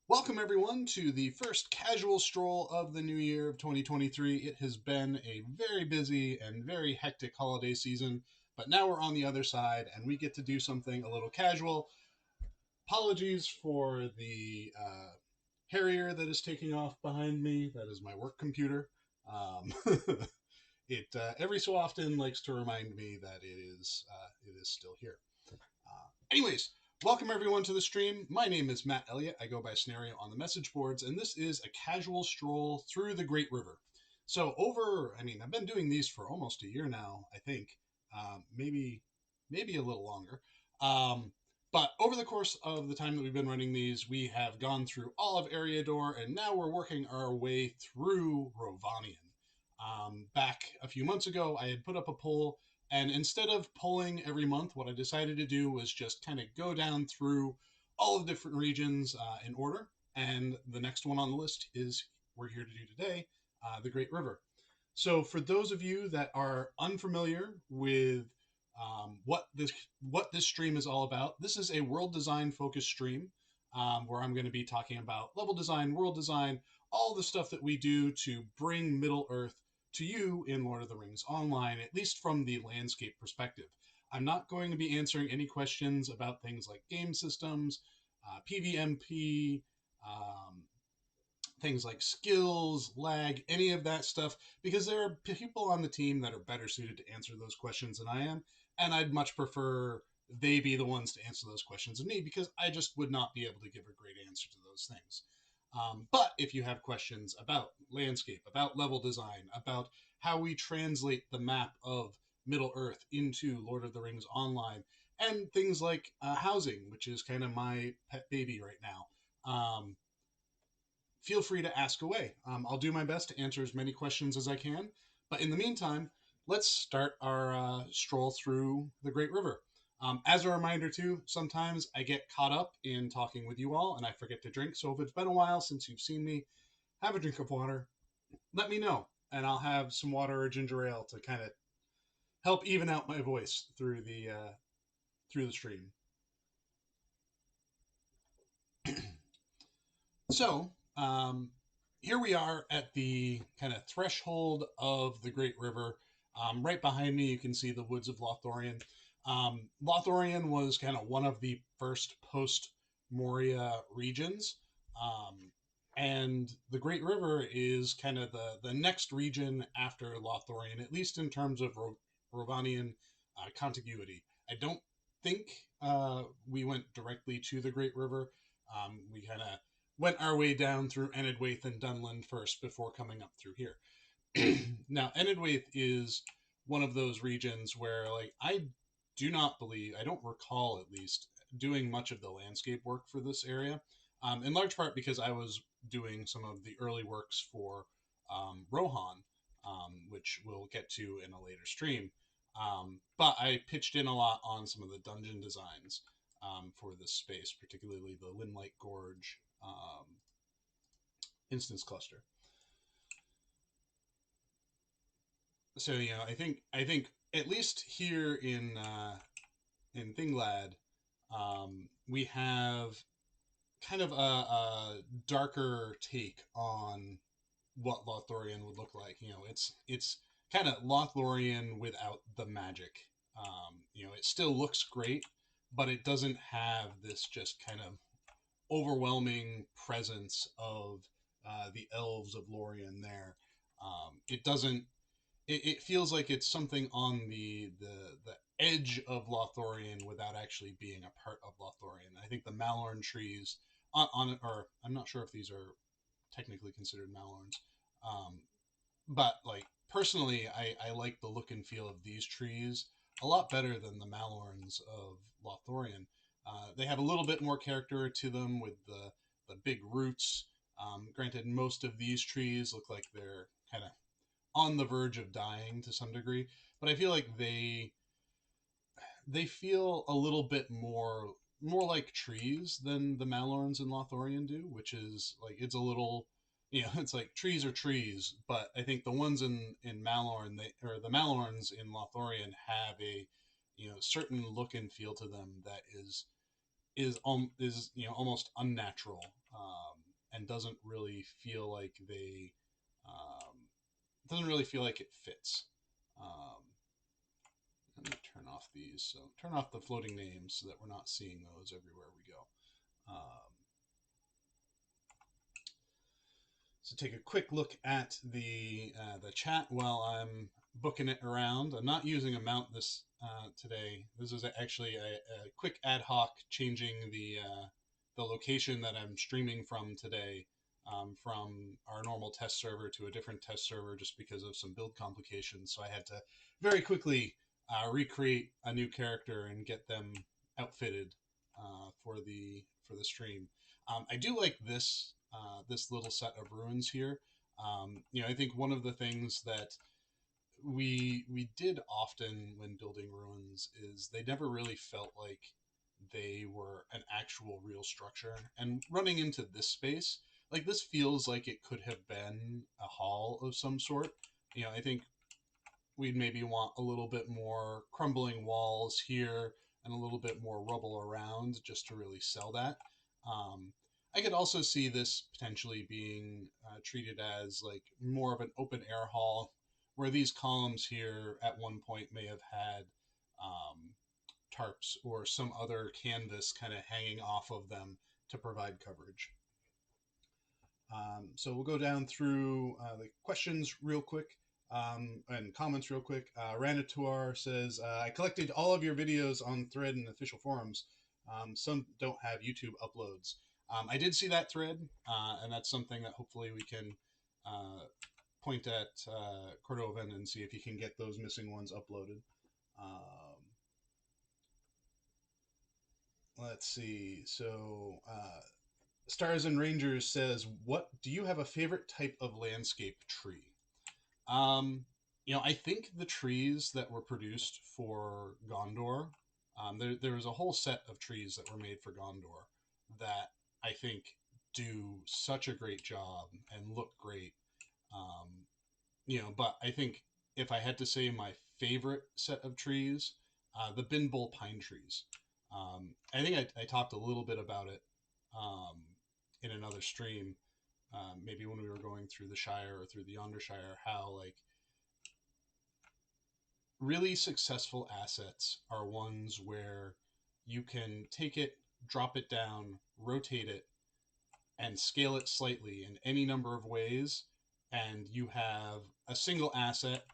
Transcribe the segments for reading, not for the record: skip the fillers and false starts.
Welcome everyone to the first casual stroll of the new year of 2023. It has been a very busy and very hectic holiday season, but now we're on the other side and we get to do something a little casual. Apologies for the Harrier that is taking off behind me. That is my work computer. Um, it every so often likes to remind me that it is still here. Anyways, welcome everyone to the stream. My name is Matt Elliott. I go by Scenario on the message boards, and this is a casual stroll through the Great River. I've been doing these for almost a year now, I think. Maybe a little longer. Um, but over the course of the time that we've been running these, we have gone through all of Eriador, and now we're working our way through Rovanian. Back a few months ago, I had put up a poll, and instead of polling every month, what I decided to do was just kind of go down through all of the different regions in order. And the next one on the list is we're here to do today, the Great River. So, for those of you that are unfamiliar with what this stream is all about, this is a world design focused stream where I'm going to be talking about level design, world design, all the stuff that we do to bring Middle Earth to you in Lord of the Rings Online, at least from the landscape perspective. I'm not going to be answering any questions about things like game systems, PvMP, um, things like skills, lag, any of that stuff, because there are people on the team that are better suited to answer those questions than I am, and I'd much prefer they be the ones to answer those questions than me because I just would not be able to give a great answer to those things. But if you have questions about landscape, about level design, about how we translate the map of Middle Earth into Lord of the Rings Online, and things like housing, which is kind of my pet baby right now, feel free to ask away. I'll do my best to answer as many questions as I can. But in the meantime, let's start our stroll through the Great River. As a reminder, too, sometimes I get caught up in talking with you all and I forget to drink. So if it's been a while since you've seen me have a drink of water, let me know. And I'll have some water or ginger ale to kind of help even out my voice through the stream. So, here we are at the kind of threshold of the Great River. Right behind me, you can see the woods of Lothlorien. Lothlorien was kind of one of the first post Moria regions. And the Great River is kind of the next region after Lothlorien, at least in terms of Rovanian contiguity. I don't think we went directly to the Great River. We kind of went our way down through Enedwaith and Dunland first before coming up through here. Now, Enedwaith is one of those regions where, like, I don't recall at least, doing much of the landscape work for this area, in large part because I was doing some of the early works for Rohan, which we'll get to in a later stream. But I pitched in a lot on some of the dungeon designs for this space, particularly the Linlight Gorge instance cluster. So I think at least here in Thinglad, we have kind of a darker take on what Lothlorien would look like. It's kind of Lothlorien without the magic. It still looks great, but it doesn't have this just kind of overwhelming presence of the elves of Lorien there. It doesn't. It feels like it's something on the edge of Lothlorien without actually being a part of Lothlorien. I think the Malorn trees or I'm not sure if these are technically considered Malorns, um, but like personally, I like the look and feel of these trees a lot better than the Malorns of Lothlorien. They have a little bit more character to them with the big roots. Granted, most of these trees look like they're kind of on the verge of dying to some degree, but I feel like they feel a little bit more like trees than the Malorns in Lothlorien do, which is like it's a little, it's like trees are trees, but I think the ones in Malorn, or the Malorns in Lothlorien have a certain look and feel to them that is is almost unnatural, and um, doesn't really feel like it fits. Um, Let me turn off these. So turn off the floating names so that we're not seeing those everywhere we go. So take a quick look at the chat while I'm booking it around. I'm not using a mount this today. This is actually a quick ad hoc changing the location that I'm streaming from today, from our normal test server to a different test server just because of some build complications. So I had to very quickly recreate a new character and get them outfitted for the stream. I do like this little set of ruins here. I think one of the things that we did often when building ruins is they never really felt like they were an actual real structure. And running into this space, like this feels like it could have been a hall of some sort. I think we'd maybe want a little bit more crumbling walls here and a little bit more rubble around just to really sell that. Um, I could also see this potentially being treated as like more of an open air hall, where these columns here at one point may have had um, tarps or some other canvas kind of hanging off of them to provide coverage. So we'll go down through the questions real quick, and comments real quick. Ranator says, I collected all of your videos on thread and official forums. Some don't have YouTube uploads. I did see that thread, and that's something that hopefully we can point at Cordovan and see if he can get those missing ones uploaded. Let's see. So Stars and Rangers says, "What do you have a favorite type of landscape tree?" Um, I think the trees that were produced for Gondor, there was a whole set of trees that were made for Gondor that I think do such a great job and look great. Um, but I think if I had to say my favorite set of trees, the bin bowl pine trees. I think I talked a little bit about it um, in another stream, maybe when we were going through the Shire or through the Yonder Shire, how like really successful assets are ones where you can take it, drop it down, rotate it, and scale it slightly in any number of ways, and you have a single asset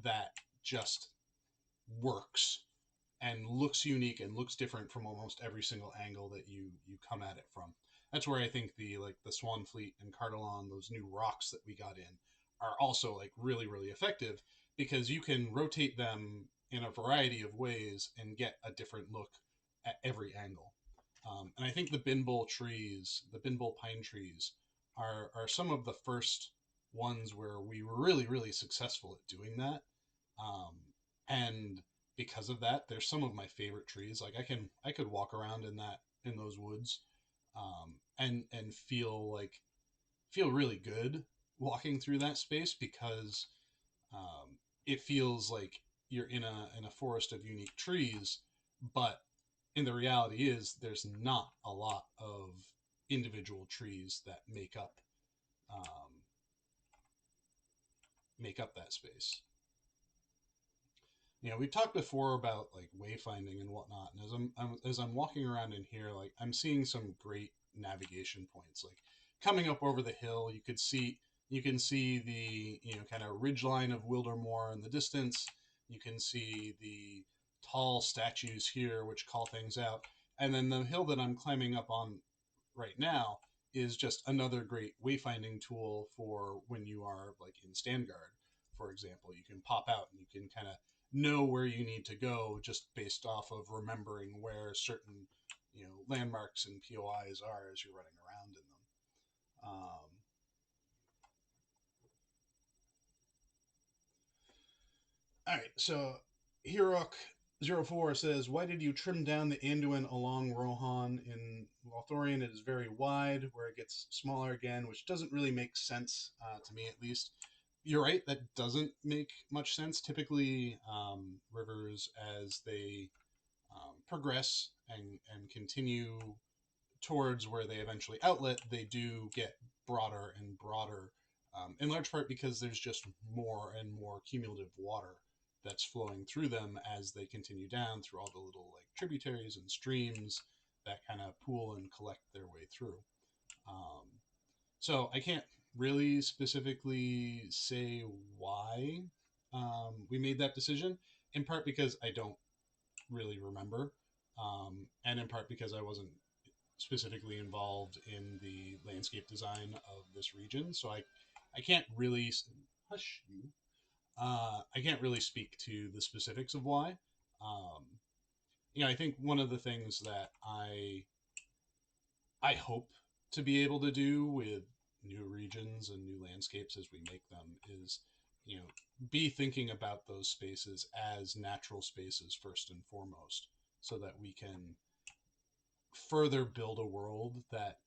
that just works and looks unique and looks different from almost every single angle that you come at it from. That's where I think the Swan Fleet and Cardalon, those new rocks that we got in, are also like really really effective because you can rotate them in a variety of ways and get a different look at every angle. And I think the bin bowl pine trees, are some of the first ones where we were really really successful at doing that. Um, and because of that, they're some of my favorite trees. Like I could walk around in those woods, and feel really good walking through that space because it feels like you're in a forest of unique trees, but in the reality is there's not a lot of individual trees that um, make up that space. We talked before about like wayfinding and whatnot, and as I'm walking around in here, like I'm seeing some great navigation points. Like coming up over the hill, you can see the kind of ridge line of Wildermoor in the distance. You can see the tall statues here, which call things out, and then the hill that I'm climbing up on right now is just another great wayfinding tool for when you are like in Standguard, for example. You can pop out and you can kind of know where you need to go just based off of remembering where certain landmarks and POIs are as you're running around in them. All right, so Hirok04 says, "Why did you trim down the Anduin along Rohan? In Lothlorien, it is very wide, where it gets smaller again, which doesn't really make sense, to me at least." You're right, that doesn't make much sense. Typically, rivers, as they progress and continue towards where they eventually outlet, they do get broader and broader, in large part because there's just more and more cumulative water that's flowing through them as they continue down through all the little like tributaries and streams that kind of pool and collect their way through. Um, so I can't really specifically say why we made that decision. In part because I don't really remember, and in part because I wasn't specifically involved in the landscape design of this region. So I can't really hush you. I can't really speak to the specifics of why. Um, I think one of the things that I hope to be able to do with new regions and new landscapes as we make them is, you know, be thinking about those spaces as natural spaces first and foremost, so that we can further build a world that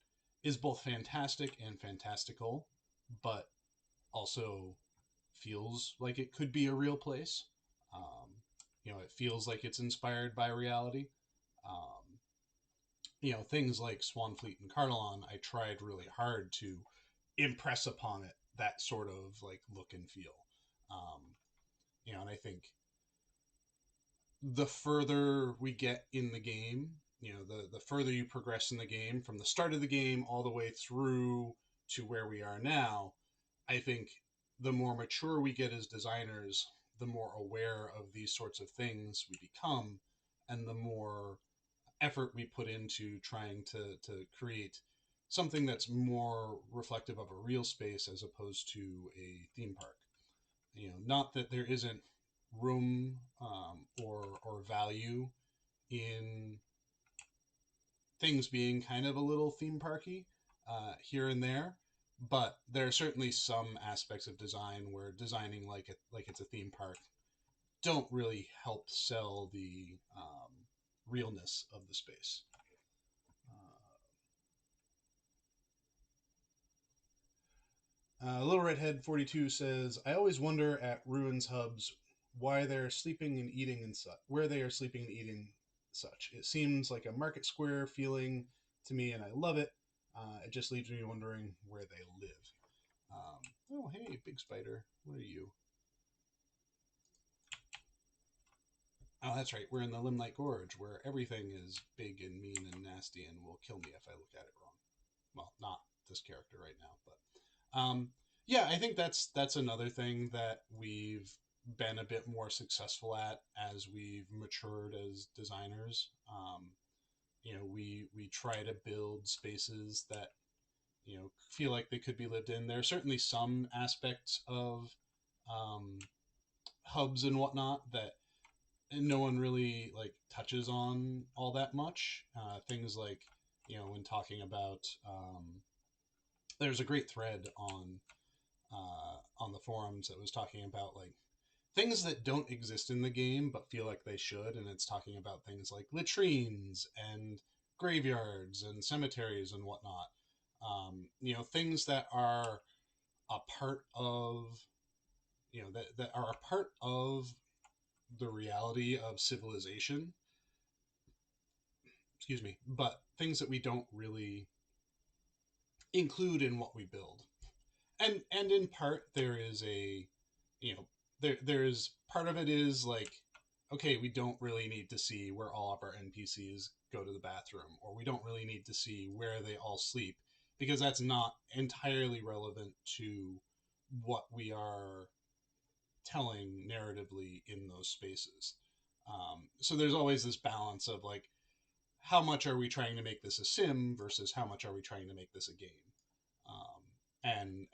is both fantastic and fantastical, but also feels like it could be a real place. Um, it feels like it's inspired by reality. Um, things like Swanfleet and Cardelon, I tried really hard to impress upon it that sort of like look and feel. Um, and I think the further we get in the game, the further you progress in the game from the start of the game all the way through to where we are now, I think the more mature we get as designers, the more aware of these sorts of things we become, and the more effort we put into trying to create something that's more reflective of a real space as opposed to a theme park. Not that there isn't room, or value in things being kind of a little theme parky here and there, but there are certainly some aspects of design where designing like it's a theme park don't really help sell the realness of the space. Little Redhead 42 says, "I always wonder at ruins hubs why they're sleeping and eating and such. Where they are sleeping and eating such. It seems like a market square feeling to me, and I love it. It just leaves me wondering where they live." Oh, hey, big spider. What are you? Oh, that's right. We're in the Limelight Gorge, where everything is big and mean and nasty and will kill me if I look at it wrong. Well, not this character right now, but yeah, I think that's another thing that we've been a bit more successful at as we've matured as designers. We try to build spaces that feel like they could be lived in. There are certainly some aspects of um, hubs and whatnot that no one really like touches on all that much. Things like when talking about there's a great thread on the forums that was talking about like things that don't exist in the game but feel like they should, and it's talking about things like latrines and graveyards and cemeteries and whatnot. Things that are a part of that are a part of the reality of civilization. Excuse me, but things that we don't really include in what we build. And in part there is a you know there's part of it is like, okay, we don't really need to see where all of our npcs go to the bathroom, or we don't really need to see where they all sleep, because that's not entirely relevant to what we are telling narratively in those spaces. So there's always this balance of like, how much are we trying to make this a sim versus how much are we trying to make this a game.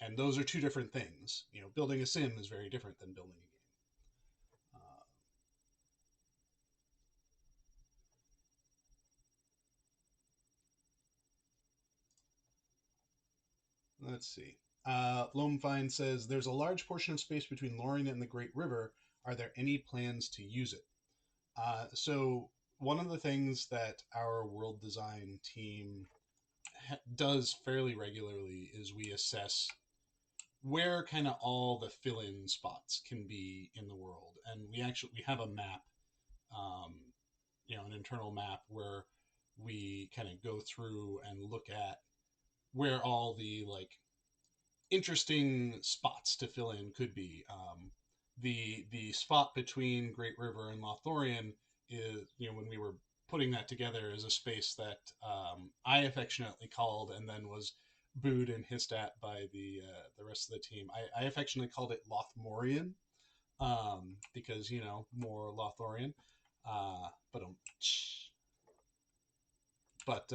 And those are two different things. Building a sim is very different than building a game. Let's see. Lomefine says, "There's a large portion of space between Lorien and the Great River. Are there any plans to use it?" So one of the things that our world design team does fairly regularly is we assess where kind of all the fill-in spots can be in the world, and we have a map, um, an internal map where we kind of go through and look at where all the like interesting spots to fill in could be. The spot between Great River and Lothlorien is, when we were putting that together, is a space that I affectionately called, and then was booed and hissed at by the rest of the team. I affectionately called it Lothmorian, because more Lothlorien. But but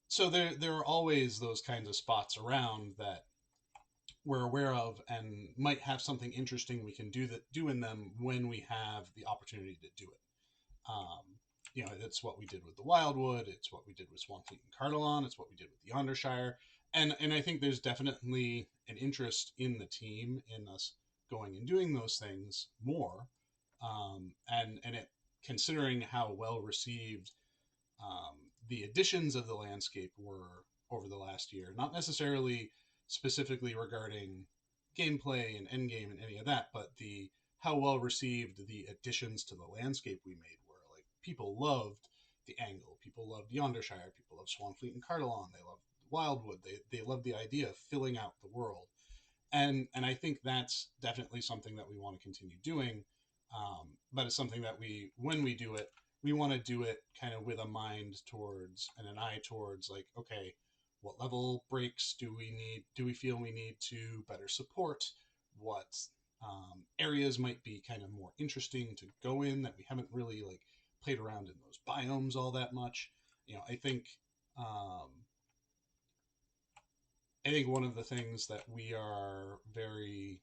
so there are always those kinds of spots around that we're aware of and might have something interesting we can do in them when we have the opportunity to do it. Um, it's what we did with the Wildwood. It's what we did with Swanfleet and Cardelon. It's what we did with the Ondershire. And I think there's definitely an interest in the team in us going and doing those things more. And it, considering how well received the additions of the landscape were over the last year, not necessarily specifically regarding gameplay and endgame and any of that, but the how well received the additions to the landscape we made were. Like, people loved the Angle, people loved Yondershire, people loved Swanfleet and Cardelon, they loved Wildwood, they loved the idea of filling out the world. And I think that's definitely something that we want to continue doing. But it's something that when we do it, we want to do it kind of with a mind towards and an eye towards, like, okay, what level breaks do we need? Do we feel we need to better support? What areas might be kind of more interesting to go in that we haven't really like played around in those biomes all that much? Um, I think one of the things that we are very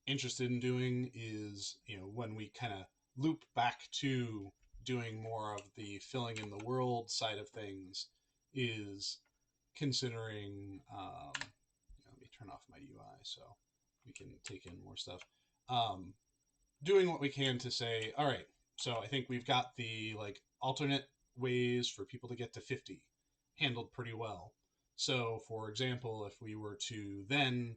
interested in doing is, when we kind of loop back to doing more of the filling in the world side of things, is considering, let me turn off my UI so we can take in more stuff. Doing what we can to say, all right, so I think we've got the like alternate ways for people to get to 50 handled pretty well. So, for example, if we were to then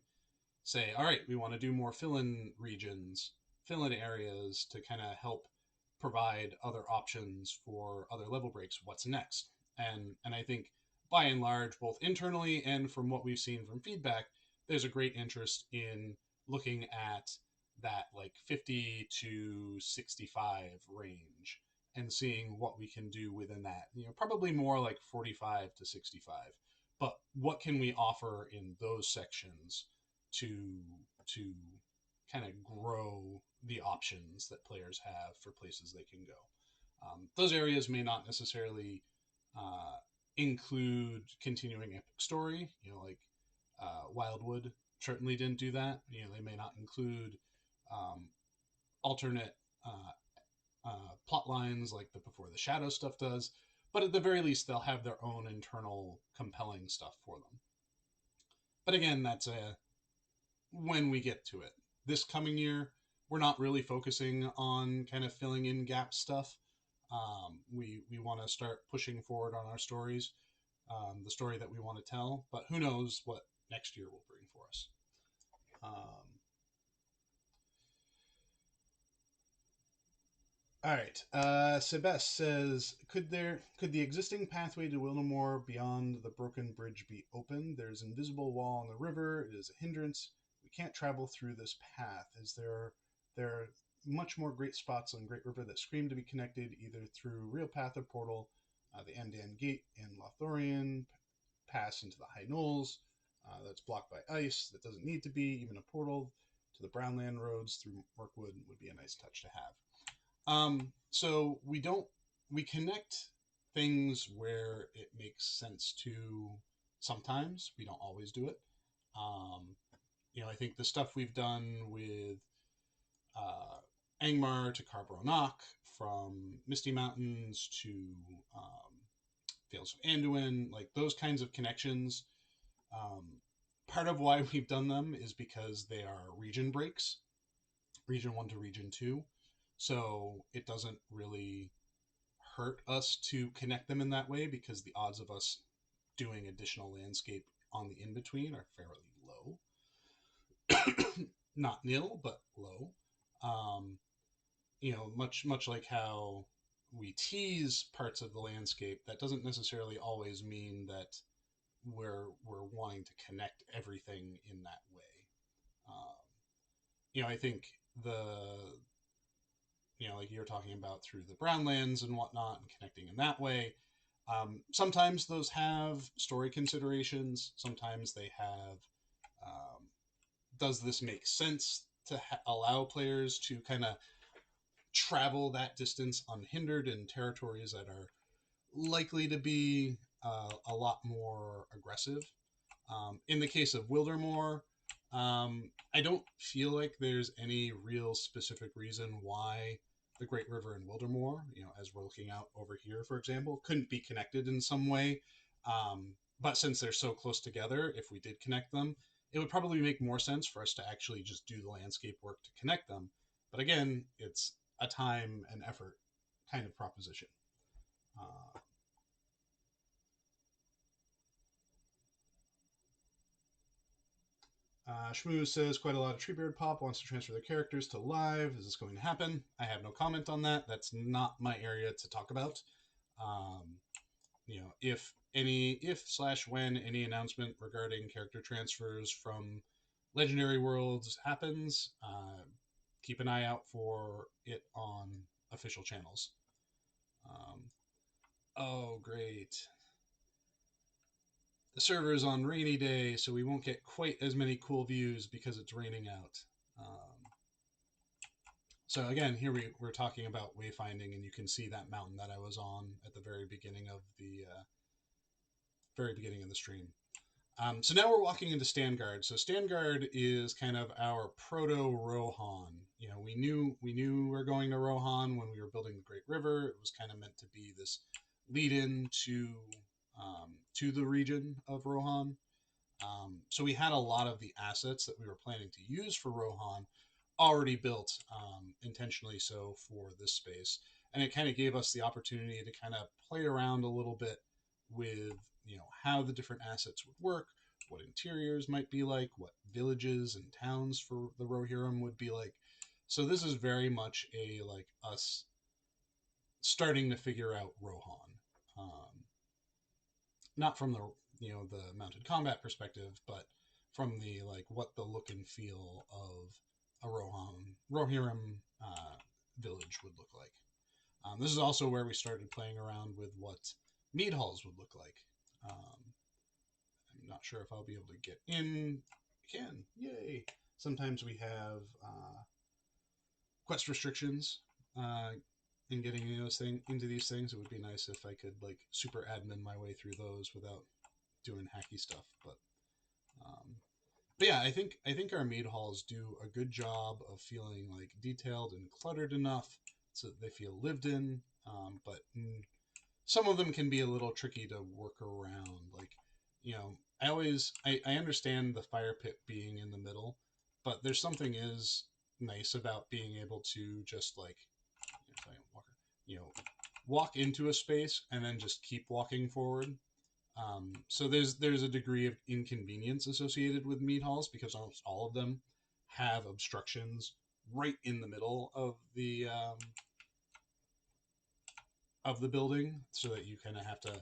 say, all right, we want to do more fill-in regions, fill-in areas to kind of help provide other options for other level breaks. What's next? And I think by and large, both internally and from what we've seen from feedback, there's a great interest in looking at that like 50 to 65 range and seeing what we can do within that. Probably more like 45 to 65. But what can we offer in those sections to to kind of grow the options that players have for places they can go? Those areas may not necessarily uh, include continuing epic story, like Wildwood certainly didn't do that. They may not include um, alternate plot lines like the Before the Shadow stuff does, but at the very least, they'll have their own internal compelling stuff for them. But again, that's when we get to it. This coming year, we're not really focusing on kind of filling in gap stuff. We want to start pushing forward on our stories, the story that we want to tell. But who knows what next year will bring for us. All right. Sebes says, could the existing pathway to Willamore beyond the broken bridge be open? There's an invisible wall on the river. It is a hindrance. We can't travel through this path. There are much more great spots on Great River that scream to be connected either through real path or portal. The Andan Gate in Lothlorien, pass into the High Knolls. That's blocked by ice. That doesn't need to be. Even a portal to the Brownland roads through Mirkwood would be a nice touch to have. So we connect things where it makes sense to. Sometimes we don't always do it. Um, I think the stuff we've done with Angmar to Carbronach, from Misty Mountains to Vales of Anduin, like those kinds of connections. Um, Part of why we've done them is because they are region breaks, region 1 to region 2. So it doesn't really hurt us to connect them in that way, because the odds of us doing additional landscape on the in-between are fairly low. Not nil, but low. Much like how we tease parts of the landscape, that doesn't necessarily always mean that we're wanting to connect everything in that way. Um, I think the like you're talking about through the Brownlands and whatnot, and connecting in that way. Sometimes those have story considerations. Sometimes they have, um, does this make sense to allow players to kind of travel that distance unhindered in territories that are likely to be a lot more aggressive. In the case of Wildermore, I don't feel like there's any real specific reason why the Great River and Wildermore, as we're looking out over here, for example, couldn't be connected in some way. But since they're so close together, if we did connect them, it would probably make more sense for us to actually just do the landscape work to connect them. But again, it's a time and effort kind of proposition. Uh, Shmoo says quite a lot of Treebeard Pop wants to transfer their characters to live. Is this going to happen? I have no comment on that. That's not my area to talk about. Um, if/when any announcement regarding character transfers from Legendary Worlds happens, keep an eye out for it on official channels. Um, oh, great. The server is on rainy day, so we won't get quite as many cool views because it's raining out. So again, here we're talking about wayfinding, and you can see that mountain that I was on at the very beginning of the stream. So now we're walking into Standguard. So Standguard is kind of our proto Rohan. We knew we were going to Rohan when we were building the Great River. It was kind of meant to be this lead-in to the region of Rohan. So we had a lot of the assets that we were planning to use for Rohan already built, intentionally so, for this space, and it kind of gave us the opportunity to kind of play around a little bit with how the different assets would work, what interiors might be like, what villages and towns for the Rohirrim would be like. So this is very much a like us starting to figure out Rohan, not from the mounted combat perspective, but from the like what the look and feel of a Rohirrim village would look like. This is also where we started playing around with what mead halls would look like. I'm not sure if I'll be able to get in. I can, yay! Sometimes we have quest restrictions in getting into these things. It would be nice if I could like super admin my way through those without doing hacky stuff. Um, but yeah, I think our mead halls do a good job of feeling like detailed and cluttered enough so that they feel lived in. But some of them can be a little tricky to work around. Like, I understand the fire pit being in the middle, but there's something is nice about being able to just like, you know, walk into a space and then just keep walking forward. So there's a degree of inconvenience associated with mead halls because almost all of them have obstructions right in the middle of the building, so that you kind of have to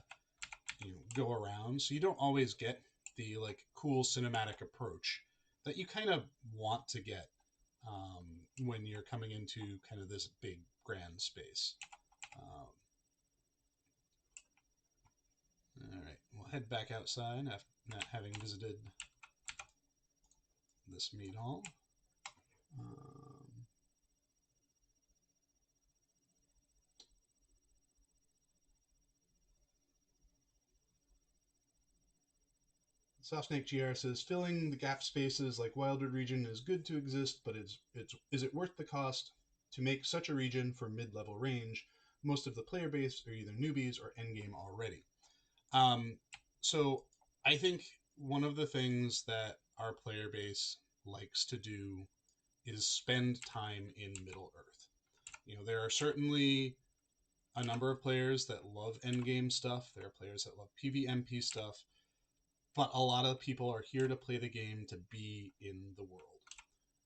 go around. So you don't always get the like cool cinematic approach that you kind of want to get when you're coming into kind of this big grand space. All right, we'll head back outside after not having visited this mead hall. Soft Snake GR says filling the gap spaces like Wildwood region is good to exist, but is it worth the cost to make such a region for mid-level range? Most of the player base are either newbies or endgame already. So I think one of the things that our player base likes to do is spend time in Middle Earth. There are certainly a number of players that love endgame stuff. There are players that love PvMP stuff. But a lot of people are here to play the game to be in the world.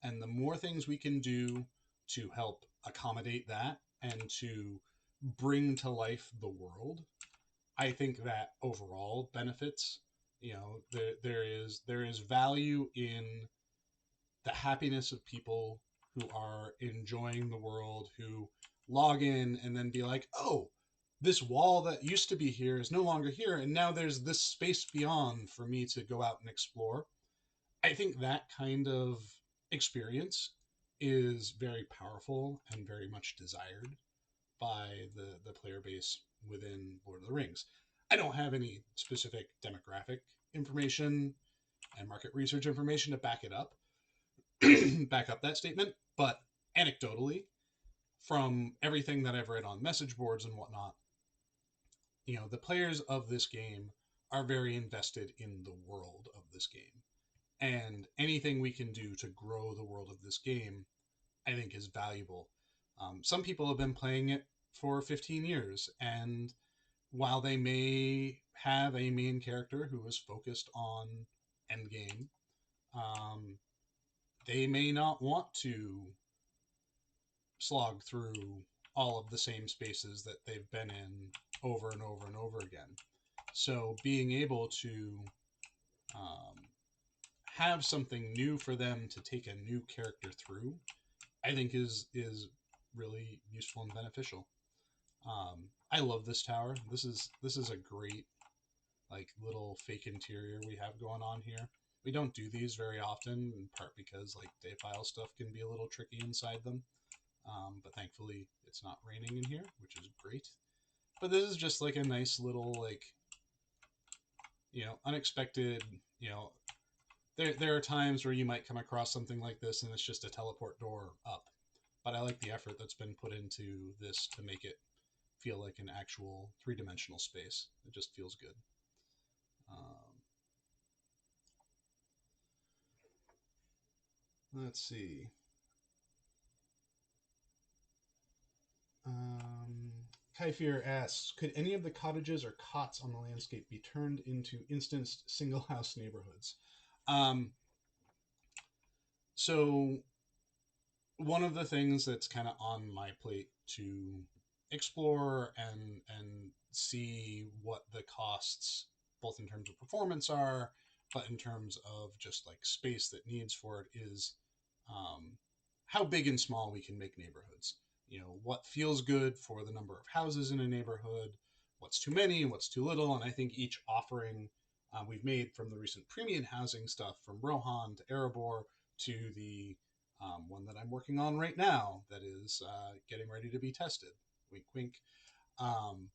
And the more things we can do to help accommodate that and to bring to life the world, I think that overall benefits. There is value in the happiness of people who are enjoying the world, who log in and then be like, oh, this wall that used to be here is no longer here, and now there's this space beyond for me to go out and explore. I think that kind of experience is very powerful and very much desired by the player base within Lord of the Rings. I don't have any specific demographic information and market research information to back it up, back up that statement, but anecdotally, from everything that I've read on message boards and whatnot, the players of this game are very invested in the world of this game. And anything we can do to grow the world of this game, I think, is valuable. Some people have been playing it for 15 years, and while they may have a main character who is focused on endgame, um, they may not want to slog through all of the same spaces that they've been in over and over and over again. So being able to um, have something new for them to take a new character through, I think is really useful and beneficial. I love this tower. This is a great like little fake interior we have going on here. We don't do these very often, in part because like dayfile stuff can be a little tricky inside them. But thankfully it's not raining in here, which is great. But this is just like a nice little like unexpected. There are times where you might come across something like this and it's just a teleport door up. But I like the effort that's been put into this to make it feel like an actual three-dimensional space. It just feels good. Let's see. Kaifir asks, could any of the cottages or cots on the landscape be turned into instanced single house neighborhoods? Um, so one of the things that's kind of on my plate to explore and see what the costs, both in terms of performance, are, but in terms of just like space that needs for it, is how big and small we can make neighborhoods. What feels good for the number of houses in a neighborhood, what's too many, what's too little, and I think each offering we've made, from the recent premium housing stuff from Rohan to Erebor to the one that I'm working on right now that is getting ready to be tested. Wink, wink. Um,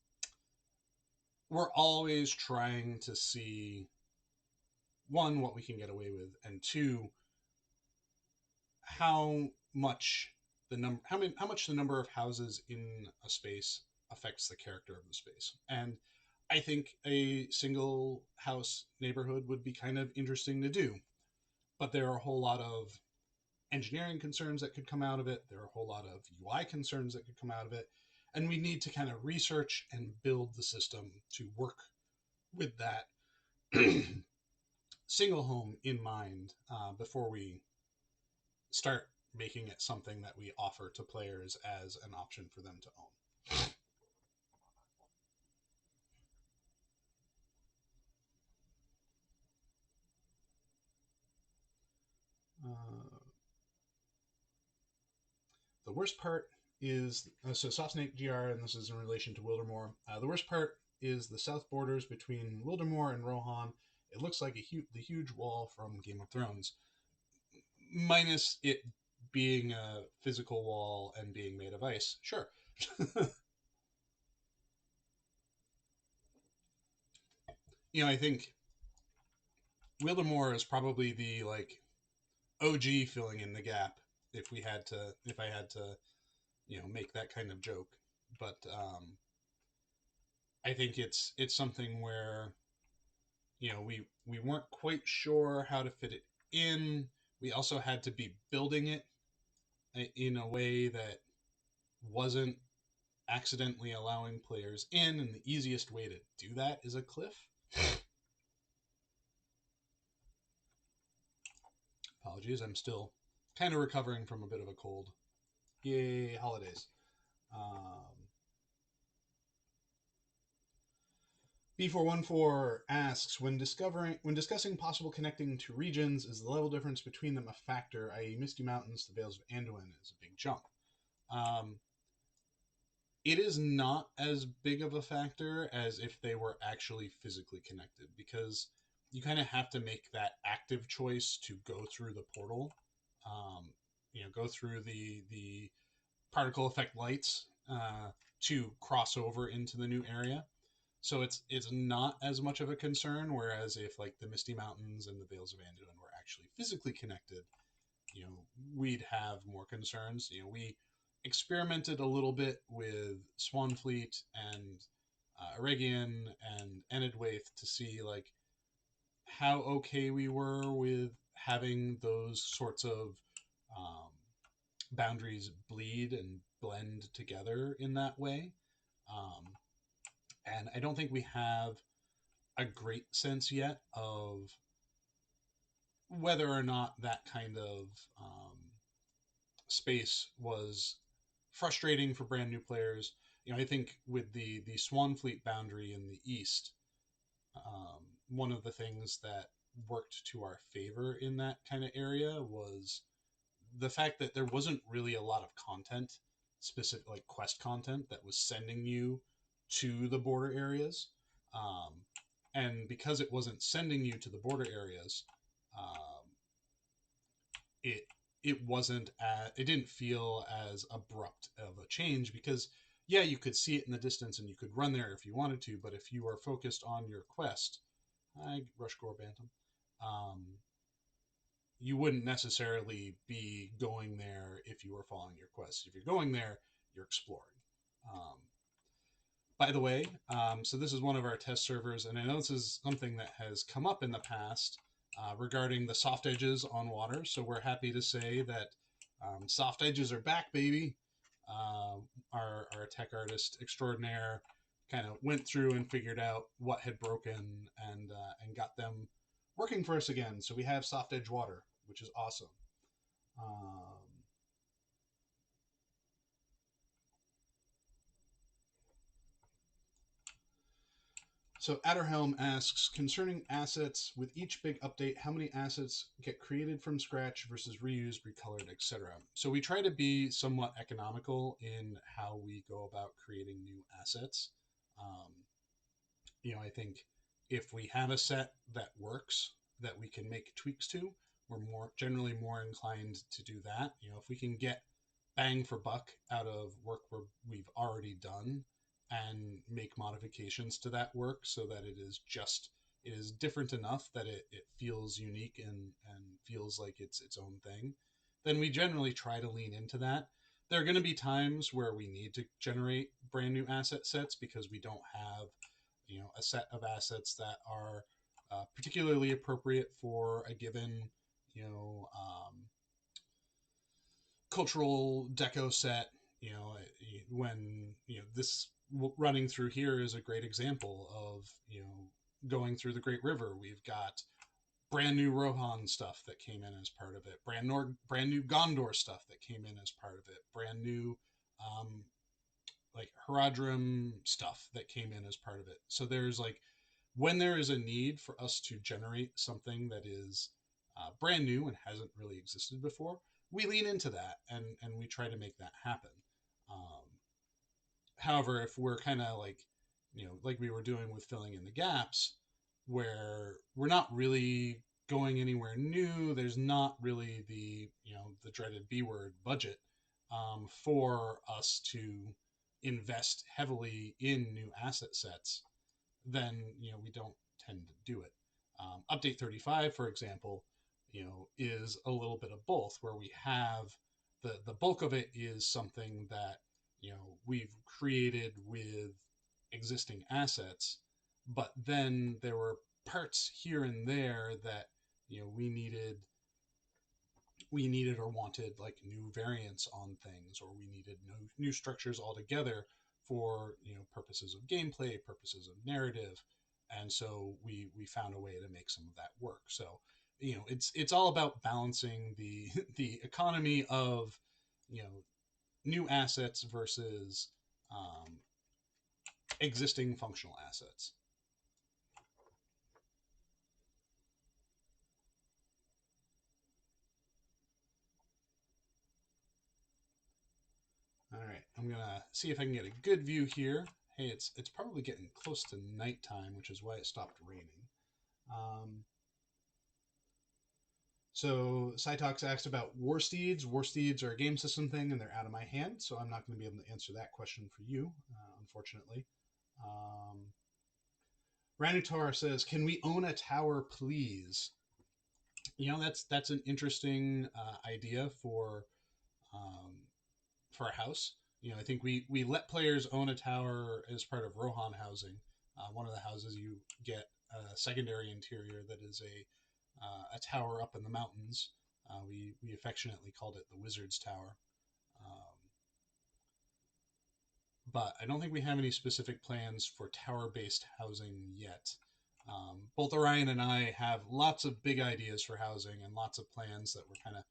we're always trying to see, one, what we can get away with, and two, how much how much the number of houses in a space affects the character of the space. And I think a single house neighborhood would be kind of interesting to do, but there are a whole lot of engineering concerns that could come out of it. There are a whole lot of UI concerns that could come out of it. And we need to kind of research and build the system to work with that single home in mind before we start making it something that we offer to players as an option for them to own. The worst part is so Sosnake GR, and this is in relation to Wildermore. The worst part is the south borders between Wildermore and Rohan. It looks like the huge wall from Game of Thrones, minus it being a physical wall and being made of ice. Sure. I think Wildermore is probably the like OG filling in the gap if I had to make that kind of joke. But I think it's something where we weren't quite sure how to fit it in. We also had to be building it in a way that wasn't accidentally allowing players in, and the easiest way to do that is a cliff. Apologies, I'm still kind of recovering from a bit of a cold. Yay, holidays. B414 asks, when discussing possible connecting to regions, is the level difference between them a factor, i.e. Misty Mountains to Vales of Anduin is a big jump? Um, it is not as big of a factor as if they were actually physically connected, because you kind of have to make that active choice to go through the portal, um, go through the particle effect lights to cross over into the new area. So it's not as much of a concern. Whereas if like the Misty Mountains and the Vales of Anduin were actually physically connected, we'd have more concerns. We experimented a little bit with Swanfleet and Eregion and Enedwaith to see like how okay we were with having those sorts of um, boundaries bleed and blend together in that way. Um, and I don't think we have a great sense yet of whether or not that kind of space was frustrating for brand new players. I think with the Swanfleet boundary in the east, one of the things that worked to our favor in that kind of area was the fact that there wasn't really a lot of content, specific like quest content, that was sending you to the border areas. Um, and because it wasn't sending you to the border areas, um, it it didn't feel as abrupt of a change, because yeah, you could see it in the distance and you could run there if you wanted to, but if you were focused on your quest, I rush gore bantam, um, you wouldn't necessarily be going there if you were following your quest. If you're going there, you're exploring. Um, by the way, so this is one of our test servers, and I know this is something that has come up in the past regarding the soft edges on water. So we're happy to say that soft edges are back, baby. Our tech artist extraordinaire kind of went through and figured out what had broken and got them working for us again. So we have soft edge water, which is awesome. Um, So Adderhelm asks, concerning assets, with each big update, how many assets get created from scratch versus reused, recolored, etc.? So we try to be somewhat economical in how we go about creating new assets. Um, I think if we have a set that works, that we can make tweaks to, we're generally more inclined to do that. If we can get bang for buck out of work we've already done and make modifications to that work so that it is different enough that it feels unique and feels like it's its own thing, then we generally try to lean into that. There are going to be times where we need to generate brand new asset sets because we don't have a set of assets that are particularly appropriate for a given you know um, cultural deco set. When this running through here is a great example of going through the Great River. We've got brand new Rohan stuff that came in as part of it, brand new Gondor stuff that came in as part of it, brand new um, like Haradrim stuff that came in as part of it. So there's like, when there is a need for us to generate something that is brand new and hasn't really existed before, we lean into that and we try to make that happen. Um, However, if we're kind of like, like we were doing with filling in the gaps, where we're not really going anywhere new, there's not really the dreaded B word budget for us to invest heavily in new asset sets, then we don't tend to do it. Update 35, for example, is a little bit of both, where we have the bulk of it is something that we've created with existing assets, but then there were parts here and there that we needed or wanted like new variants on things, or we needed new structures altogether for purposes of gameplay, purposes of narrative, and so we found a way to make some of that work. So it's all about balancing the the economy of you know new assets versus existing functional assets. I'm gonna see if I can get a good view here. Hey, it's probably getting close to nighttime, which is why it stopped raining. Um, so Cytox asked about War Steeds. War Steeds are a game system thing, and they're out of my hand, so I'm not going to be able to answer that question for you, unfortunately. Um, Ranutar says, "Can we own a tower, please?" That's an interesting idea um, for a house. I think we let players own a tower as part of Rohan housing. One of the houses you get a secondary interior that is a tower up in the mountains. We affectionately called it the Wizard's Tower. Um, but I don't think we have any specific plans for tower-based housing yet. Both Orion and I have lots of big ideas for housing and lots of plans that we're kind of,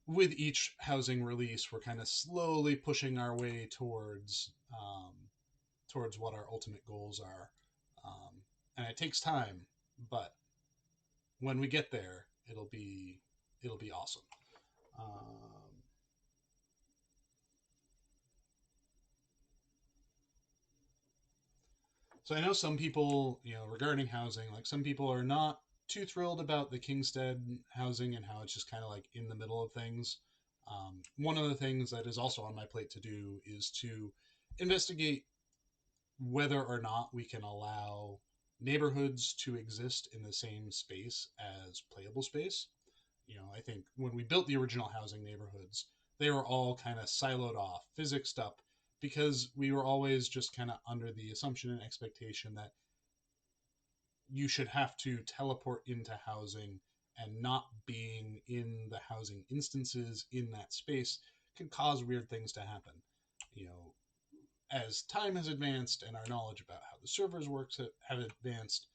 with each housing release, we're kind of slowly pushing our way towards what our ultimate goals are. And it takes time, but when we get there, it'll be awesome. Um, So I know some people, regarding housing, like some people are not too thrilled about the Kingstead housing and how it's just kind of like in the middle of things. One of the things that is also on my plate to do is to investigate whether or not we can allow neighborhoods to exist in the same space as playable space. I think when we built the original housing neighborhoods, they were all kind of siloed off, physicsed up, because we were always just kind of under the assumption and expectation that you should have to teleport into housing, and not being in the housing instances in that space could cause weird things to happen. You know, as time has advanced and our knowledge about how the servers work have advanced,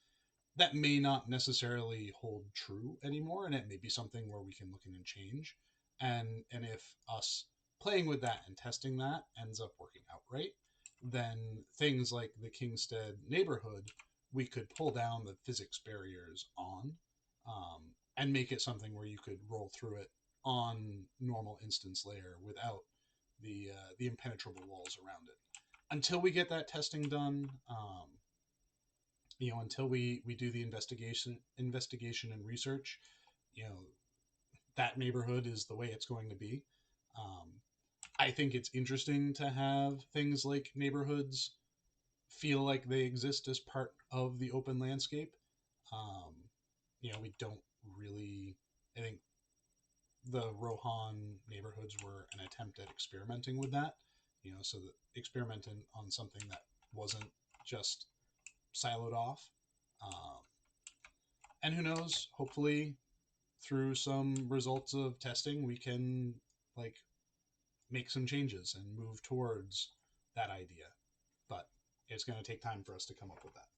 that may not necessarily hold true anymore, and it may be something where we can look in and change. And if us playing with that and testing that ends up working out right, then things like the Kingstead neighborhood, we could pull down the physics barriers on, and make it something where you could roll through it on normal instance layer without the impenetrable walls around it. Until we get that testing done, until we do the investigation and research, you know, that neighborhood is the way it's going to be. Um, I think it's interesting to have things like neighborhoods feel like they exist as part of the open landscape. Um, we don't really. I think the Rohan neighborhoods were an attempt at experimenting with that. So that experimenting on something that wasn't just siloed off. Um, and who knows? Hopefully, through some results of testing, we can like make some changes and move towards that idea. But it's going to take time for us to come up with that.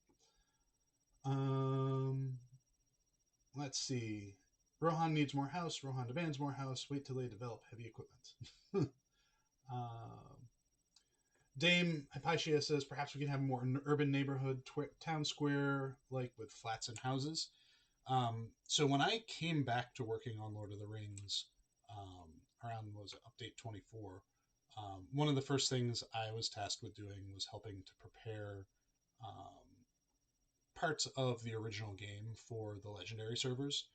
Let's see. Rohan needs more house. Rohan demands more house. Wait till they develop heavy equipment. um, Dame Hypatia says perhaps we can have more urban neighborhood town square, like with flats and houses. So when I came back to working on Lord of the Rings, around was it, update 24, one of the first things I was tasked with doing was helping to prepare parts of the original game for the legendary servers.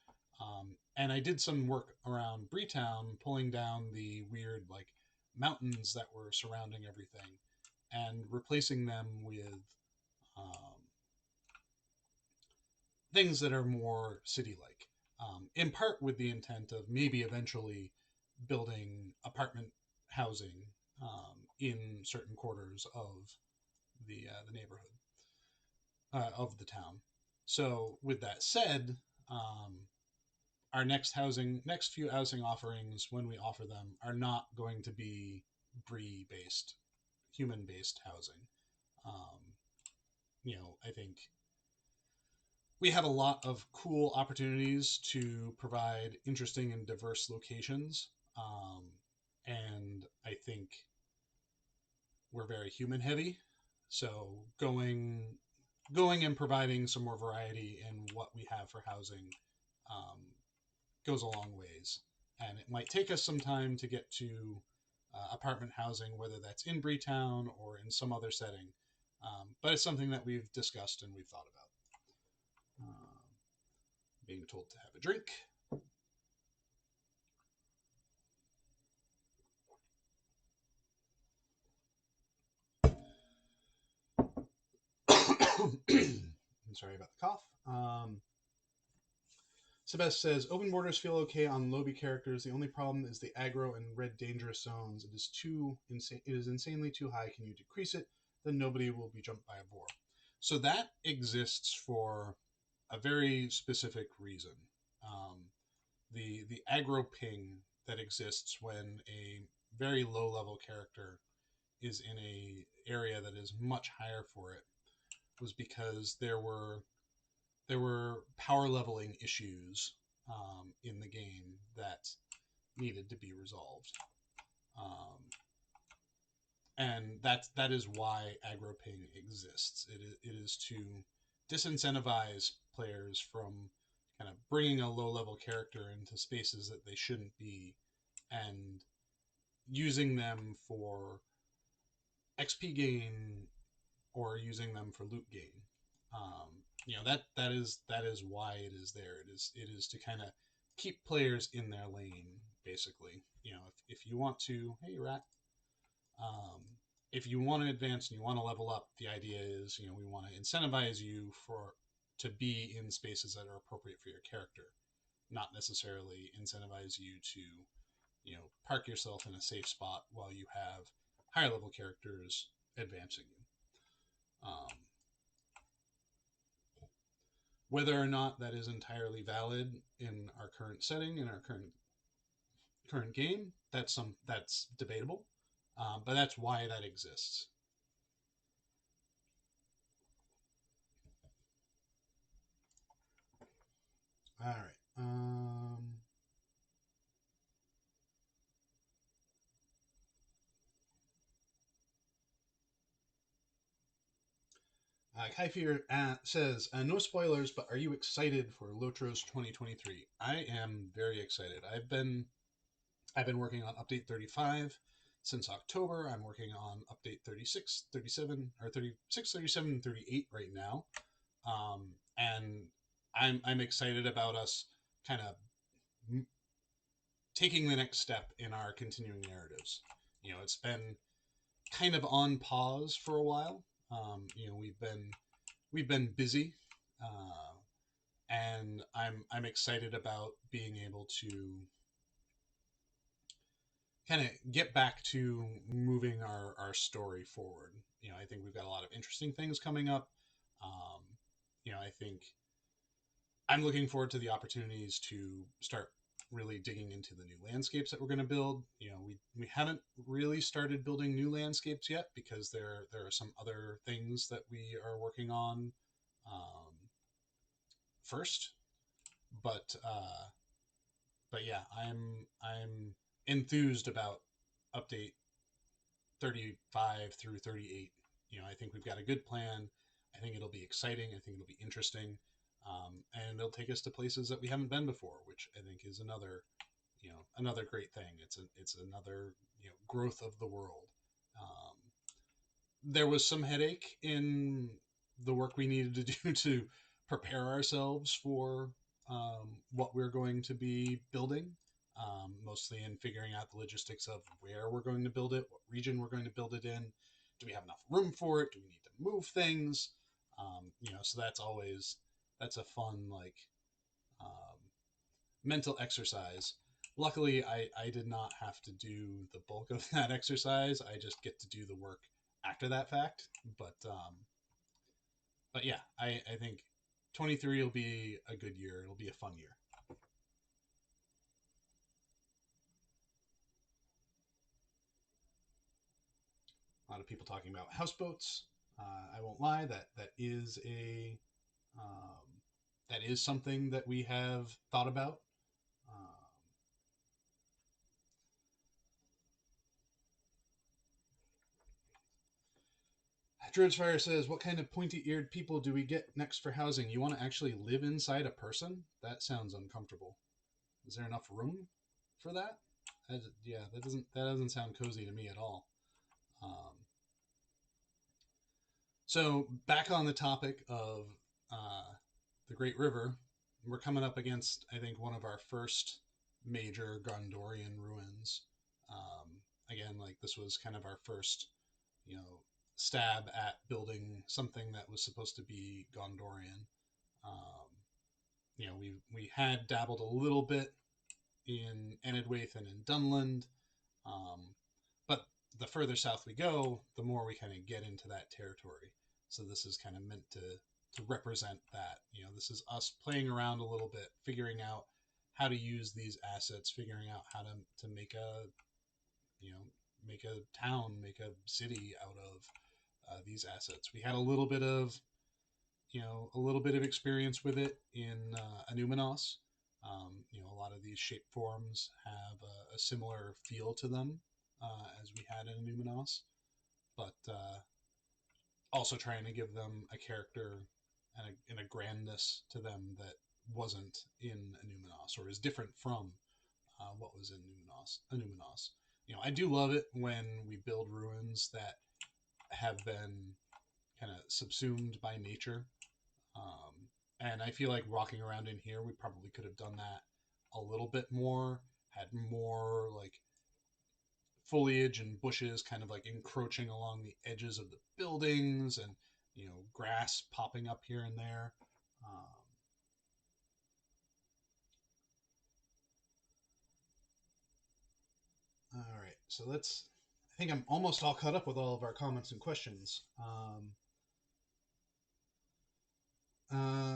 And I did some work around Breetown, pulling down the weird like mountains that were surrounding everything and replacing them with um, things that are more city-like, in part with the intent of maybe eventually building apartment housing in certain quarters of the neighborhood, of the town. So, with that said, our next few housing offerings, when we offer them, are not going to be Bree-based, human-based housing. Um, I think we have a lot of cool opportunities to provide interesting and diverse locations. And I think we're very human heavy. So going and providing some more variety in what we have for housing um, goes a long ways. And it might take us some time to get to apartment housing, whether that's in Breetown or in some other setting. But it's something that we've discussed and we've thought about. Being told to have a drink. I'm sorry about the cough. Sebest says, open borders feel okay on Lobby characters. The only problem is the aggro and red dangerous zones. It is too insane. It is insanely too high. Can you decrease it? Then nobody will be jumped by a boar. So that exists for a very specific reason. The aggro ping that exists when a very low level character is in a area that is much higher for it was because there were power leveling issues in the game that needed to be resolved, um, and that is why aggro ping exists. It is to disincentivize players from kind of bringing a low level character into spaces that they shouldn't be, and using them for XP gain or using them for loot gain. That is why it is there. It is to kind of keep players in their lane, basically. If you want to, hey rat, um, if you want to advance and you want to level up, the idea is we want to incentivize you to be in spaces that are appropriate for your character, not necessarily incentivize you to park yourself in a safe spot while you have higher level characters advancing you. Whether or not that is entirely valid in our current setting, in our current game, that's debatable, but that's why that exists. All right. Kaifir says, no spoilers, but are you excited for LOTRO's 2023? I am very excited. I've been working on update 35 since October. I'm working on update 36, 37, or 36, 37, and 38 right now. And I'm excited about us kind of taking the next step in our continuing narratives. It's been kind of on pause for a while. We've been busy, and I'm excited about being able to kind of get back to moving our story forward. I think we've got a lot of interesting things coming up. I think I'm looking forward to the opportunities to start really digging into the new landscapes that we're going to build. We haven't really started building new landscapes yet because there are some other things that we are working on first. But yeah, I'm enthused about update 35 through 38. I think we've got a good plan. I think it'll be exciting. I think it'll be interesting, and it'll take us to places that we haven't been before, which I think is another great thing. It's another growth of the world. Um, there was some headache in the work we needed to do to prepare ourselves for what we're going to be building, mostly in figuring out the logistics of where we're going to build it, what region we're going to build it in. Do we have enough room for it? Do we need to move things? So that's a fun um, mental exercise. Luckily, I did not have to do the bulk of that exercise. I just get to do the work after that fact. But yeah, I think 23 will be a good year. It'll be a fun year. A lot of people talking about houseboats. I won't lie, um, that is something that we have thought about. Druid's Fire says, what kind of pointy-eared people do we get next for housing? You want to actually live inside a person? That sounds uncomfortable. Is there enough room for that? Yeah, that doesn't sound cozy to me at all. Um, so back on the topic of uh, the Great River, we're coming up against, I think, one of our first major Gondorian ruins. Again, like this was kind of our first, you know, stab at building something that was supposed to be Gondorian. Um, we had dabbled a little bit in Enedwaith and in Dunland, um, but the further south we go, the more we kind of get into that territory. So this is kind of meant to represent that. This is us playing around a little bit, figuring out how to use these assets, figuring out how to make a you know make a town, make a city out of these assets. We had a little bit of experience with it in Anuminos. A lot of these shape forms have a similar feel to them as we had in Anuminos, but also trying to give them a character and a grandness to them that wasn't in Anuminos or is different from what was in Anuminos. I do love it when we build ruins that have been kind of subsumed by nature. And I feel like walking around in here, we probably could have done that a little bit more, had more like foliage and bushes kind of like encroaching along the edges of the buildings and, grass popping up here and there. All right, so I think I'm almost all caught up with all of our comments and questions.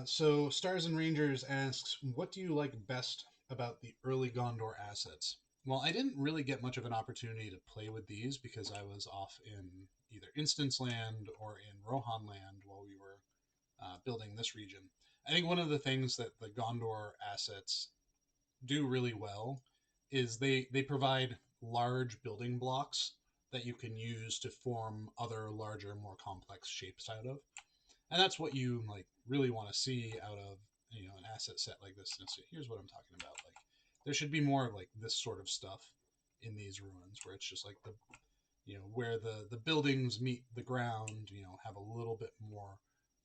So Stars and Rangers asks, what do you like best about the early Gondor assets? Well, I didn't really get much of an opportunity to play with these because I was off in either Instance Land or in Rohan Land while we were building this region. I think one of the things that the Gondor assets do really well is they provide large building blocks that you can use to form other larger, more complex shapes out of, and that's what you like really want to see out of an asset set like this. And so here's what I'm talking about. Like there should be more of like this sort of stuff in these ruins where it's just like where the buildings meet the ground, have a little bit more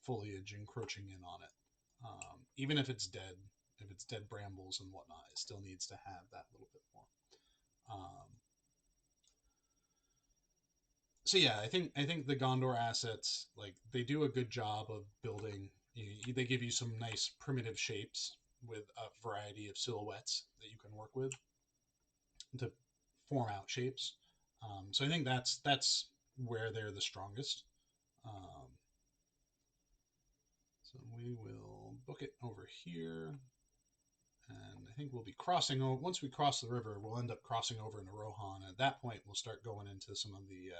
foliage encroaching in on it. Even if it's dead brambles and whatnot, it still needs to have that little bit more. So yeah, I think the Gondor assets, like they do a good job of building. They give you some nice primitive shapes with a variety of silhouettes that you can work with to form out shapes. So I think that's where they're the strongest. Um, so we will book it over here, and I think we'll be crossing over. Once we cross the river, we'll end up crossing over into Rohan. At that point, we'll start going into some of the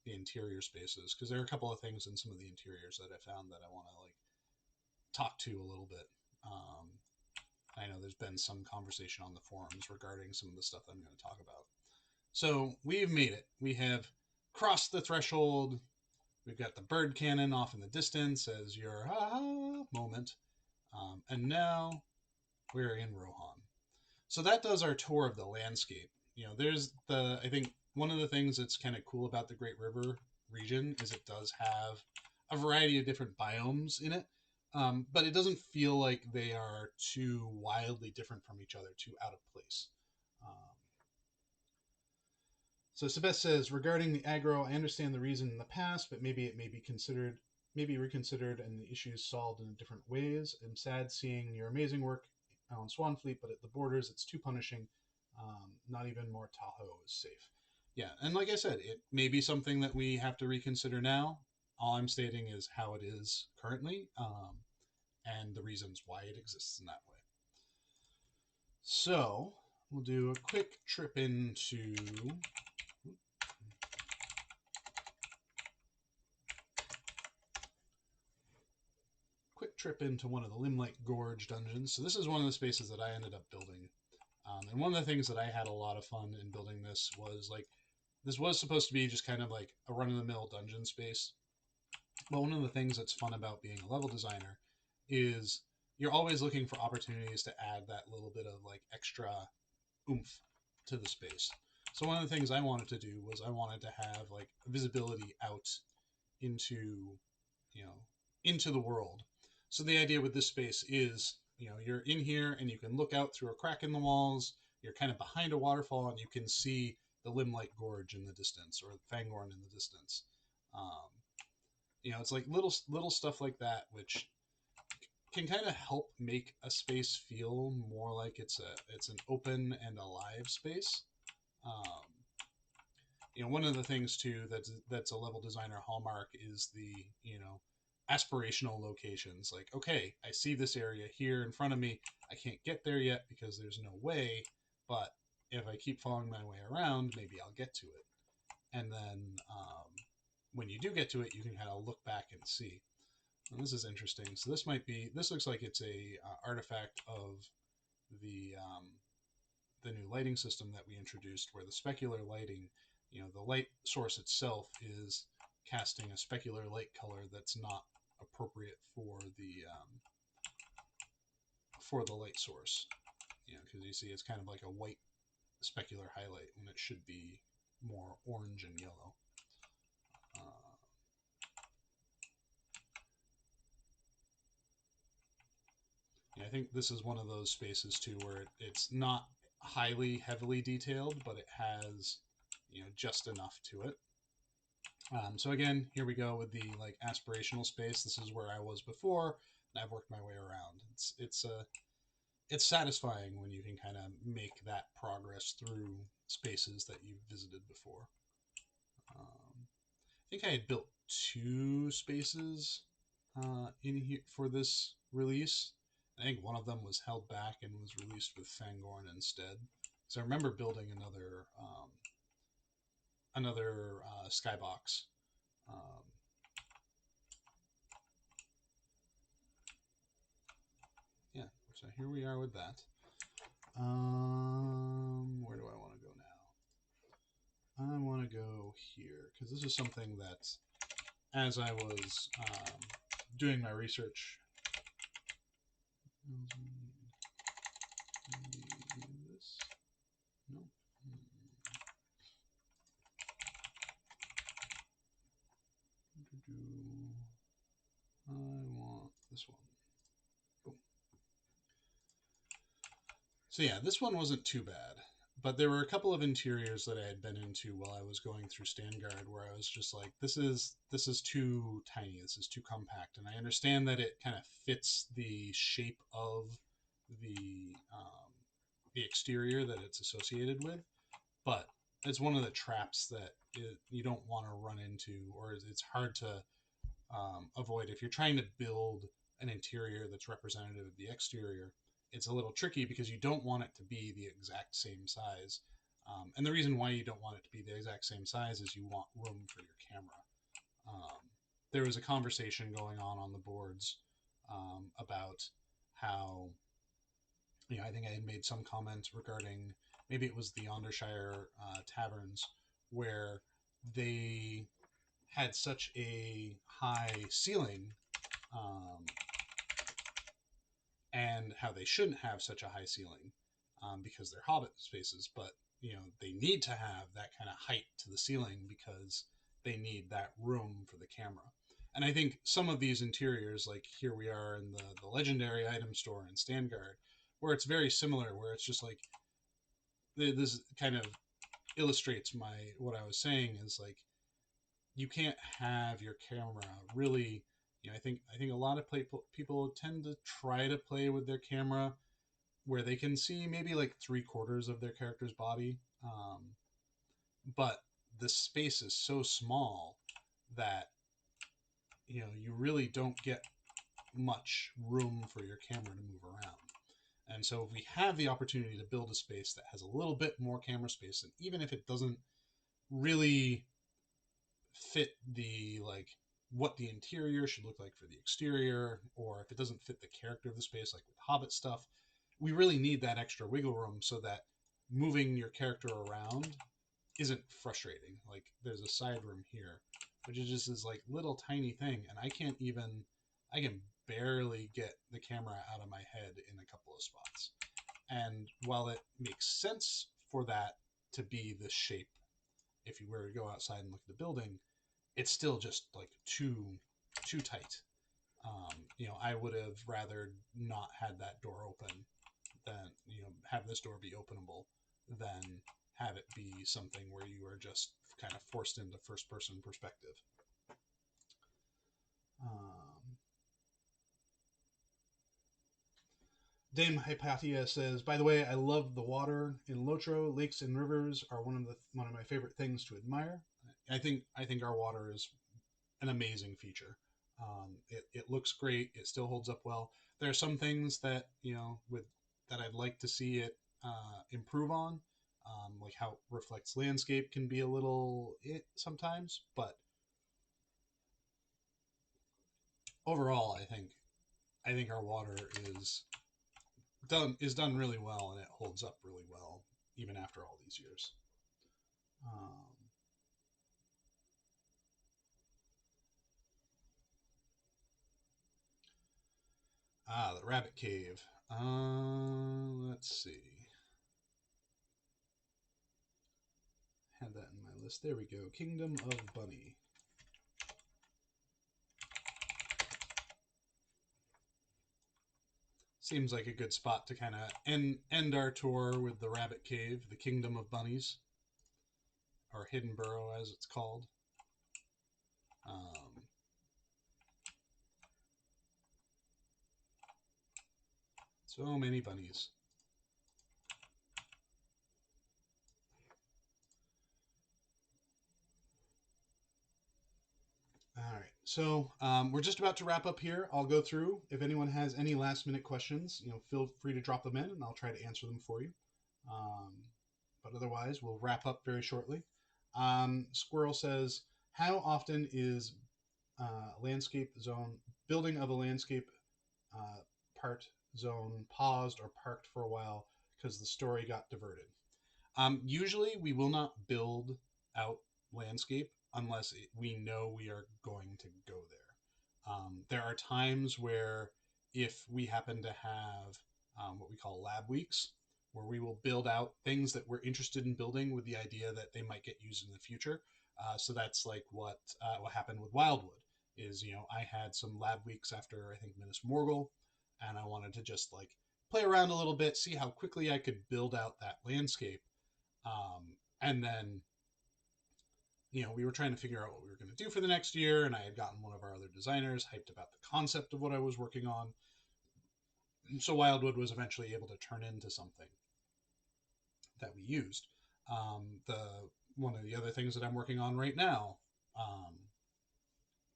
interior spaces because there are a couple of things in some of the interiors that I found that I want to like talk to a little bit. I know there's been some conversation on the forums regarding some of the stuff that I'm going to talk about. So we've made it. We have crossed the threshold. We've got the bird cannon off in the distance as your moment. And now we're in Rohan. So that does our tour of the landscape. There's I think one of the things that's kind of cool about the Great River region is it does have a variety of different biomes in it, but it doesn't feel like they are too wildly different from each other, too out of place. Um, so Sebest says, regarding the aggro, I understand the reason in the past, but maybe it may be considered, maybe reconsidered, and the issues solved in different ways. I'm sad seeing your amazing work on Swanfleet, but at the borders, it's too punishing. Not even more Tahoe is safe. Yeah, and like I said, it may be something that we have to reconsider now. All I'm stating is how it is currently, and the reasons why it exists in that way. So we'll do a quick trip into one of the Limelight Gorge dungeons. So this is one of the spaces that I ended up building. And one of the things that I had a lot of fun in building this was like, this was supposed to be just kind of like a run-of-the-mill dungeon space. But one of the things that's fun about being a level designer is you're always looking for opportunities to add that little bit of like extra oomph to the space. So one of the things I wanted to do was I wanted to have like visibility out into, you know, into the world. So the idea with this space is, you know, you're in here and you can look out through a crack in the walls. You're kind of behind a waterfall and you can see the Limelight Gorge in the distance or Fangorn in the distance. Um, you know, it's like little stuff like that, which can kind of help make a space feel more like it's an open and alive space. Um, you know, one of the things too that's a level designer hallmark is the, you know, aspirational locations. Like, okay, I see this area here in front of me. I can't get there yet because there's no way, but if I keep following my way around, maybe I'll get to it. And then when you do get to it, you can kind of look back and see. And this is interesting. So this might be. This looks like it's a artifact of the new lighting system that we introduced, where the specular lighting, you know, the light source itself is casting a specular light color that's not appropriate for the light source. You know, because you see it's kind of like a white specular highlight when it should be more orange and yellow. Yeah, I think this is one of those spaces too where it's not highly heavily detailed, but it has, you know, just enough to it. So again, here we go with the like aspirational space. This is where I was before, and I've worked my way around. It's satisfying when you can kind of make that progress through spaces that you've visited before. I think I had built two spaces in here for this release. I think one of them was held back and was released with Fangorn instead. So I remember building another skybox. Um, yeah, so here we are with that. Where do I want to go now? I want to go here because this is something that, as I was doing my research, this no. I want this one. Boom. So yeah, this one wasn't too bad, but there were a couple of interiors that I had been into while I was going through Standguard where I was just like, this is too tiny, this is too compact, and I understand that it kind of fits the shape of the exterior that it's associated with, but it's one of the traps that you don't want to run into, or it's hard to avoid if you're trying to build an interior that's representative of the exterior. It's a little tricky because you don't want it to be the exact same size. And the reason why you don't want it to be the exact same size is you want room for your camera. There was a conversation going on the boards about how, you know, I think I had made some comment regarding maybe it was the Ondershire taverns where they had such a high ceiling, um, and how they shouldn't have such a high ceiling because they're hobbit spaces, but you know they need to have that kind of height to the ceiling because they need that room for the camera. And I think some of these interiors, like here we are in the legendary item store in Standguard, where it's very similar, where it's just like this kind of illustrates what I was saying is like you can't have your camera really, you know, I think a lot of people tend to try to play with their camera where they can see maybe like 3/4 of their character's body, but the space is so small that, you know, you really don't get much room for your camera to move around. And so if we have the opportunity to build a space that has a little bit more camera space, and even if it doesn't really fit the like what the interior should look like for the exterior, or if it doesn't fit the character of the space, like with Hobbit stuff, we really need that extra wiggle room so that moving your character around isn't frustrating. Like there's a side room here, which is just this like little tiny thing, and I can barely get the camera out of my head in a couple of spots. And while it makes sense for that to be this shape, if you were to go outside and look at the building, it's still just like too tight. I would have rather not had that door open than have this door be openable than have it be something where you are just kind of forced into first person perspective. Dame Hypatia says, by the way, I love the water in Lotro. Lakes and rivers are one of my favorite things to admire. I think our water is an amazing feature. It looks great. It still holds up well. There are some things that with that I'd like to see it improve on, like how it reflects landscape can be a little sometimes. But overall, I think our water is done really well, and it holds up really well even after all these years. Um, the rabbit cave. Let's see. Had that in my list. There we go. Kingdom of Bunny. Seems like a good spot to kind of end our tour with the rabbit cave, the Kingdom of Bunnies, or Hidden Burrow as it's called. So many bunnies. All right, so we're just about to wrap up here. I'll go through. If anyone has any last minute questions, feel free to drop them in, and I'll try to answer them for you. Um, but otherwise, we'll wrap up very shortly. Squirrel says, "How often is landscape zone building of a landscape uh, part zone paused or parked for a while because the story got diverted?" Usually, we will not build out landscape unless we know we are going to go there. There are times where, if we happen to have what we call lab weeks, where we will build out things that we're interested in building with the idea that they might get used in the future. So that's like what happened with Wildwood. Is I had some lab weeks after I think Minas Morgul, and I wanted to just like play around a little bit, see how quickly I could build out that landscape. And then, we were trying to figure out what we were going to do for the next year, and I had gotten one of our other designers hyped about the concept of what I was working on. So Wildwood was eventually able to turn into something that we used. The one of the other things that I'm working on right now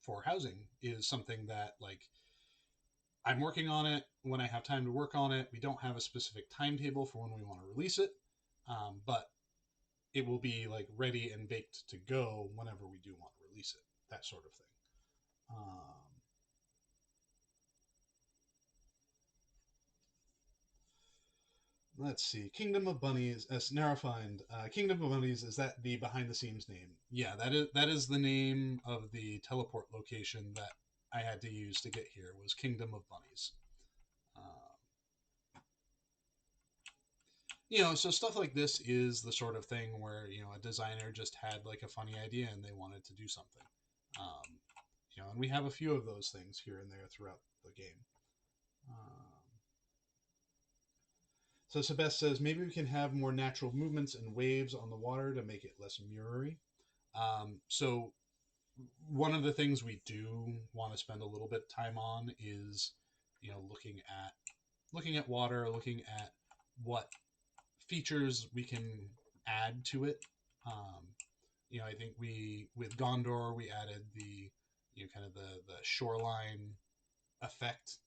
for housing is something that like I'm working on it when I have time to work on it. We don't have a specific timetable for when we want to release it, but it will be like ready and baked to go whenever we do want to release it, that sort of thing. Let's see. Kingdom of Bunnies, as Narrow-Find. Kingdom of Bunnies, is that the behind the scenes name? Yeah, that is the name of the teleport location that I had to use to get here, was Kingdom of Bunnies. So stuff like this is the sort of thing where a designer just had like a funny idea and they wanted to do something. And we have a few of those things here and there throughout the game. So Sebest says, maybe we can have more natural movements and waves on the water to make it less mirrory. So one of the things we do want to spend a little bit of time on is, looking at water, looking at what features we can add to it. I think with Gondor, we added the, kind of the shoreline effect,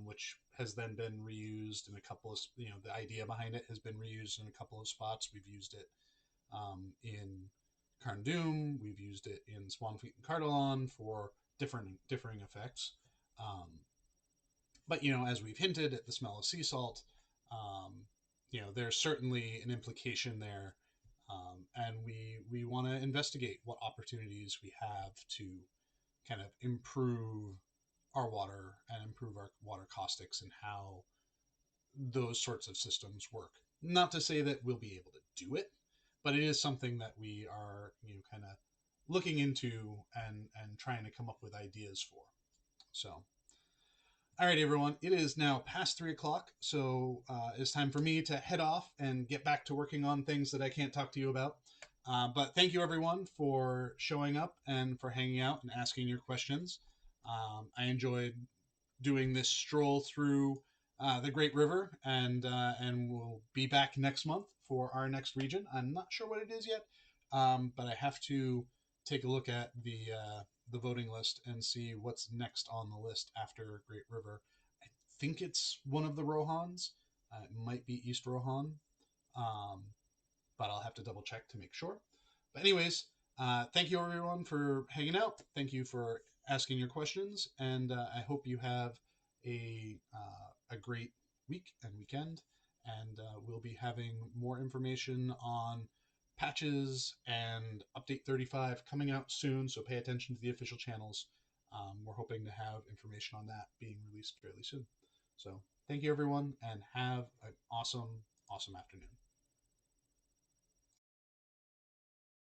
which has then been reused in a couple of, the idea behind it has been reused in a couple of spots. We've used it in Carn Dûm. We've used it in Swanfleet and Cardalon for differing effects. But as we've hinted at the smell of sea salt, there's certainly an implication there, and we want to investigate what opportunities we have to kind of improve our water and improve our water caustics and how those sorts of systems work. Not to say that we'll be able to do it, but it is something that we are, kind of looking into and trying to come up with ideas for. So, all right, everyone, it is now past 3 o'clock, so it's time for me to head off and get back to working on things that I can't talk to you about. But thank you, everyone, for showing up and for hanging out and asking your questions. I enjoyed doing this stroll through the Great River, and we'll be back next month for our next region. I'm not sure what it is yet, but I have to take a look at the voting list and see what's next on the list after Great River. I think it's one of the Rohans. It might be East Rohan, um, but I'll have to double check to make sure. But anyways, thank you everyone for hanging out. Thank you for asking your questions, and I hope you have a great week and weekend. And we'll be having more information on patches and update 35 coming out soon, so pay attention to the official channels. We're hoping to have information on that being released fairly soon. So thank you everyone, and have an awesome, awesome afternoon.